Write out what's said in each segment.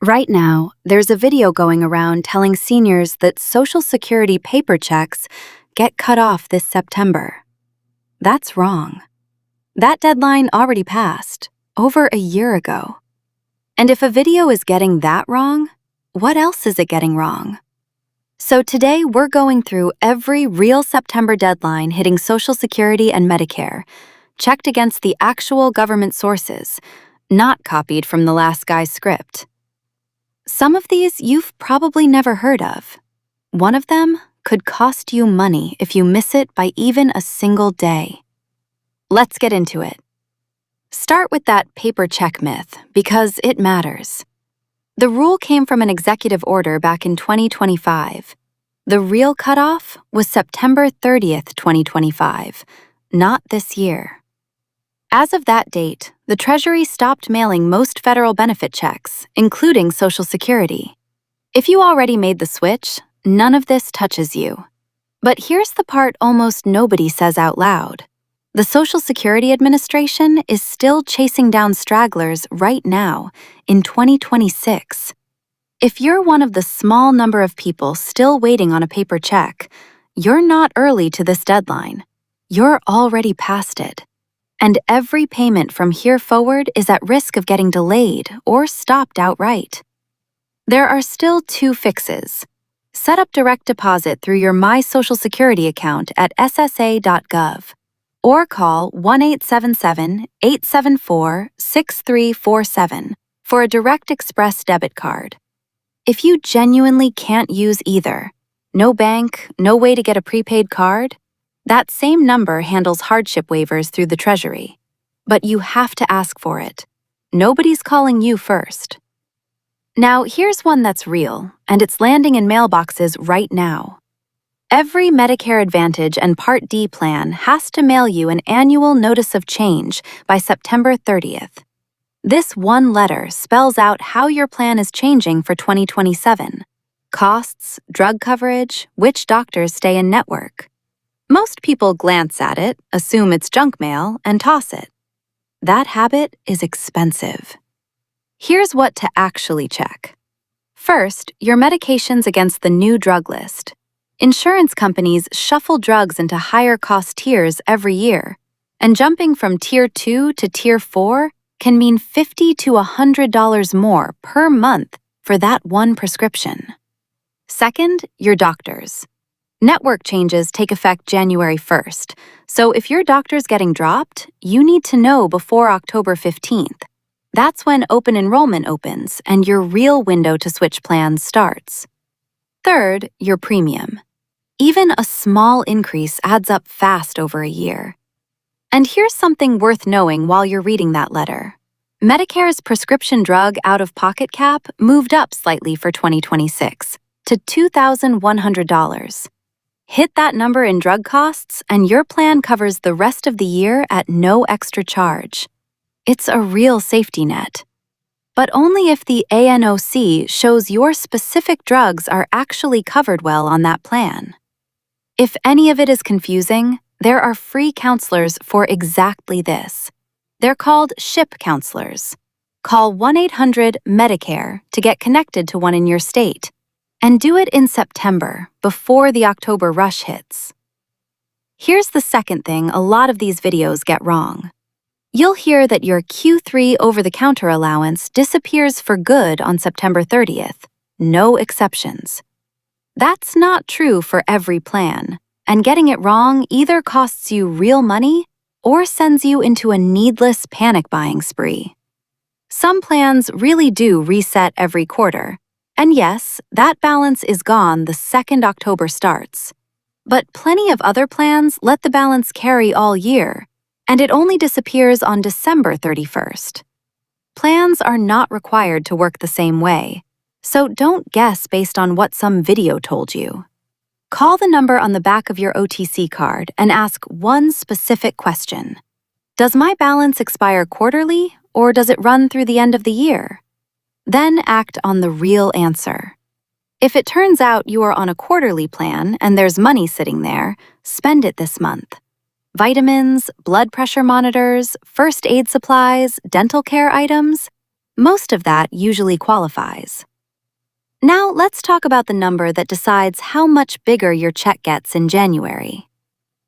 Right now, there's a video going around telling seniors that Social Security paper checks get cut off this September. That's wrong. That deadline already passed, over a year ago. And if a video is getting that wrong, what else is it getting wrong? So today we're going through every real September deadline hitting Social Security and Medicare, checked against the actual government sources, not copied from the last guy's script. Some of these you've probably never heard of. One of them could cost you money if you miss it by even a single day. Let's get into it. Start with that paper check myth, because it matters. The rule came from an executive order back in 2025. The real cutoff was September 30th, 2025, not this year. As of that date, the Treasury stopped mailing most federal benefit checks, including Social Security. If you already made the switch, none of this touches you. But here's the part almost nobody says out loud. The Social Security Administration is still chasing down stragglers right now, in 2026. If you're one of the small number of people still waiting on a paper check, you're not early to this deadline. You're already past it. And every payment from here forward is at risk of getting delayed or stopped outright. There are still two fixes. Set up direct deposit through your My Social Security account at ssa.gov or call 1-877-874-6347 for a Direct Express debit card. If you genuinely can't use either, no bank, no way to get a prepaid card, that same number handles hardship waivers through the Treasury. But you have to ask for it. Nobody's calling you first. Now, here's one that's real, and it's landing in mailboxes right now. Every Medicare Advantage and Part D plan has to mail you an annual notice of change by September 30th. This one letter spells out how your plan is changing for 2027. Costs, drug coverage, which doctors stay in network. Most people glance at it, assume it's junk mail, and toss it. That habit is expensive. Here's what to actually check. First, your medications against the new drug list. Insurance companies shuffle drugs into higher cost tiers every year, and jumping from Tier 2 to Tier 4 can mean $50 to $100 more per month for that one prescription. Second, your doctors. Network changes take effect January 1st, so if your doctor's getting dropped, you need to know before October 15th. That's when open enrollment opens and your real window to switch plans starts. Third, your premium. Even a small increase adds up fast over a year. And here's something worth knowing while you're reading that letter. Medicare's prescription drug out-of-pocket cap moved up slightly for 2026 to $2,100. Hit that number in drug costs, and your plan covers the rest of the year at no extra charge. It's a real safety net. But only if the ANOC shows your specific drugs are actually covered well on that plan. If any of it is confusing, there are free counselors for exactly this. They're called SHIP counselors. Call 1-800-MEDICARE to get connected to one in your state. And do it in September, before the October rush hits. Here's the second thing a lot of these videos get wrong. You'll hear that your Q3 over-the-counter allowance disappears for good on September 30th, no exceptions. That's not true for every plan, and getting it wrong either costs you real money or sends you into a needless panic-buying spree. Some plans really do reset every quarter. And yes, that balance is gone the second October starts. But plenty of other plans let the balance carry all year, and it only disappears on December 31st. Plans are not required to work the same way, so don't guess based on what some video told you. Call the number on the back of your OTC card and ask one specific question. Does my balance expire quarterly, or does it run through the end of the year? Then act on the real answer. If it turns out you are on a quarterly plan and there's money sitting there, spend it this month. Vitamins, blood pressure monitors, first aid supplies, dental care items, Most of that usually qualifies. Now let's talk about the number that decides how much bigger your check gets in January.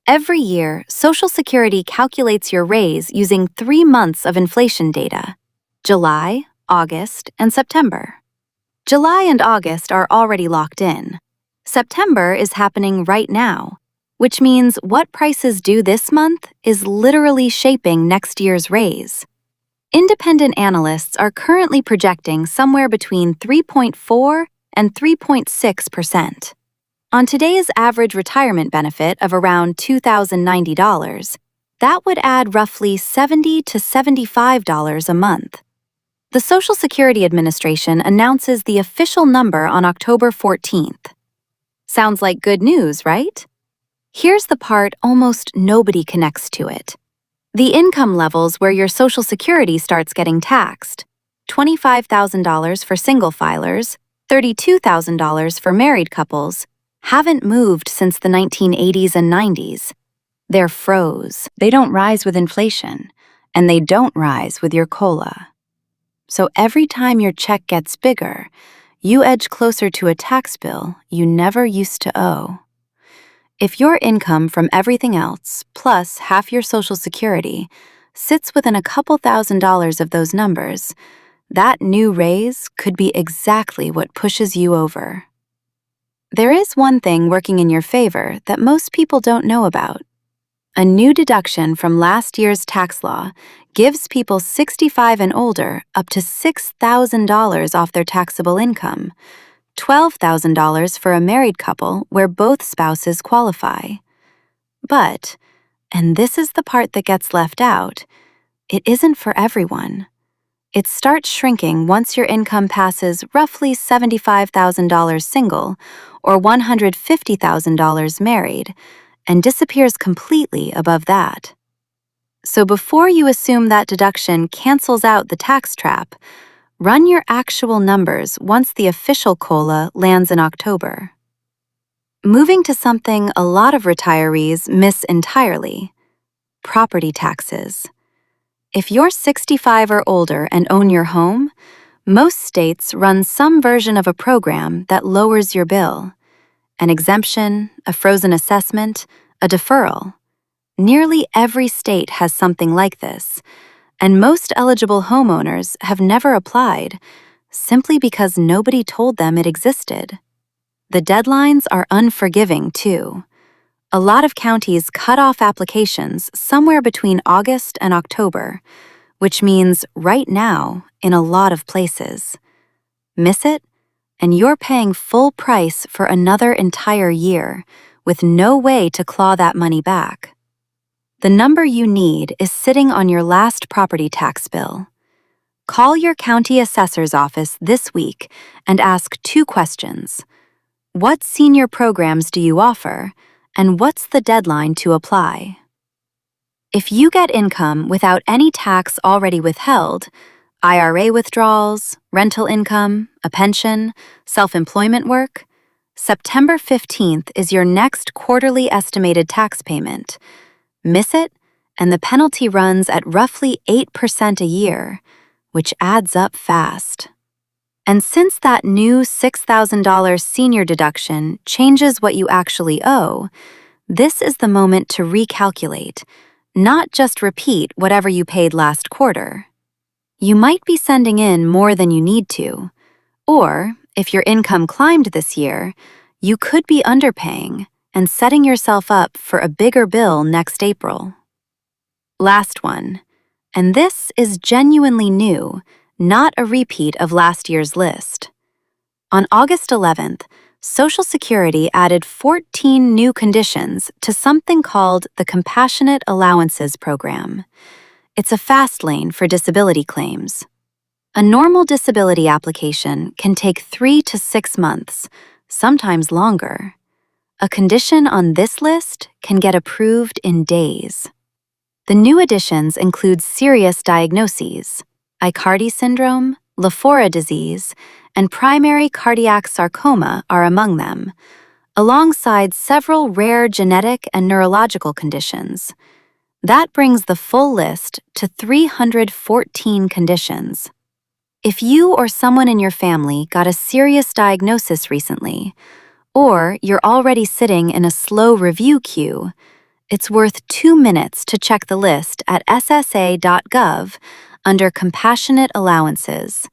Every year, Social Security calculates your raise using 3 months of inflation data: July, August, and September. July and August are already locked in. September is happening right now, which means what prices due this month is literally shaping next year's raise. Independent analysts are currently projecting somewhere between 3.4 and 3.6%. On today's average retirement benefit of around $2,090, that would add roughly $70 to $75 a month. The Social Security Administration announces the official number on October 14th. Sounds like good news, right? Here's the part almost nobody connects to it. The income levels where your Social Security starts getting taxed: $25,000 for single filers, $32,000 for married couples, haven't moved since the 1980s and 90s. They're froze. They don't rise with inflation, and they don't rise with your COLA. So every time your check gets bigger, you edge closer to a tax bill you never used to owe. If your income from everything else, plus half your Social Security, sits within a couple $1,000s of those numbers, that new raise could be exactly what pushes you over. There is one thing working in your favor that most people don't know about. A new deduction from last year's tax law gives people 65 and older up to $6,000 off their taxable income, $12,000 for a married couple where both spouses qualify. But, and this is the part that gets left out, it isn't for everyone. It starts shrinking once your income passes roughly $75,000 single or $150,000 married, and disappears completely above that. So before you assume that deduction cancels out the tax trap, run your actual numbers once the official COLA lands in October. Moving to something a lot of retirees miss entirely: property taxes. If you're 65 or older and own your home, most states run some version of a program that lowers your bill: an exemption, a frozen assessment, a deferral. Nearly every state has something like this, and most eligible homeowners have never applied, simply because nobody told them it existed. The deadlines are unforgiving, too. A lot of counties cut off applications somewhere between August and October, which means right now in a lot of places. Miss it, and you're paying full price for another entire year, with no way to claw that money back. The number you need is sitting on your last property tax bill. Call your county assessor's office this week and ask 2 questions. What senior programs do you offer, and what's the deadline to apply? If you get income without any tax already withheld, IRA withdrawals, rental income, a pension, self-employment work, September 15th is your next quarterly estimated tax payment. Miss it, and the penalty runs at roughly 8% a year, which adds up fast. And since that new $6,000 senior deduction changes what you actually owe, this is the moment to recalculate, not just repeat whatever you paid last quarter. You might be sending in more than you need to, or if your income climbed this year, you could be underpaying and setting yourself up for a bigger bill next April. Last one, and this is genuinely new, not a repeat of last year's list. On August 11th, Social Security added 14 new conditions to something called the Compassionate Allowances Program. It's a fast lane for disability claims. A normal disability application can take 3 to 6 months, sometimes longer. A condition on this list can get approved in days. The new additions include serious diagnoses: Aicardi syndrome, Lafora disease, and primary cardiac sarcoma are among them, alongside several rare genetic and neurological conditions. That brings the full list to 314 conditions. If you or someone in your family got a serious diagnosis recently, or you're already sitting in a slow review queue, it's worth 2 minutes to check the list at ssa.gov under Compassionate Allowances.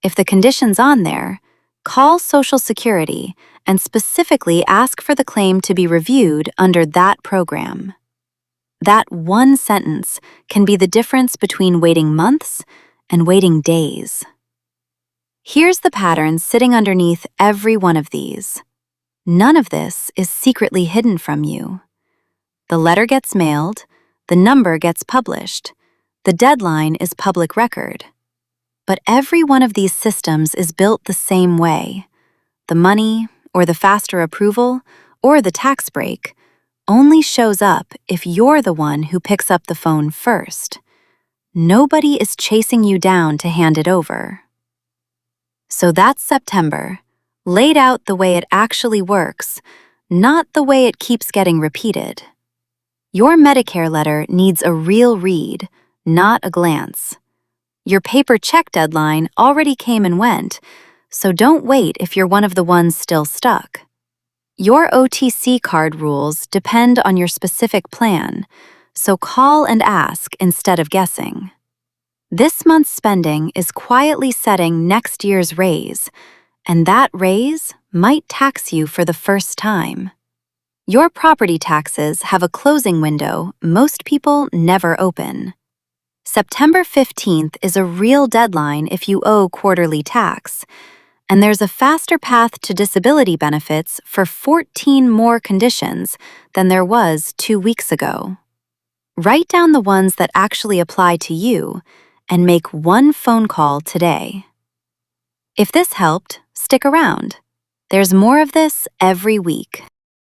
If the condition's on there, call Social Security and specifically ask for the claim to be reviewed under that program. That one sentence can be the difference between waiting months and waiting days. Here's the pattern sitting underneath every one of these. None of this is secretly hidden from you. The letter gets mailed, the number gets published, the deadline is public record. But every one of these systems is built the same way. The money, or the faster approval, or the tax break only shows up if you're the one who picks up the phone first. Nobody is chasing you down to hand it over. So that's September, laid out the way it actually works, not the way it keeps getting repeated. Your Medicare letter needs a real read, not a glance. Your paper check deadline already came and went, so don't wait if you're one of the ones still stuck. Your OTC card rules depend on your specific plan, so call and ask instead of guessing. This month's spending is quietly setting next year's raise, and that raise might tax you for the first time. Your property taxes have a closing window most people never open. September 15th is a real deadline if you owe quarterly tax, and there's a faster path to disability benefits for 14 more conditions than there was 2 weeks ago. Write down the ones that actually apply to you and make one phone call today. If this helped, stick around. There's more of this every week.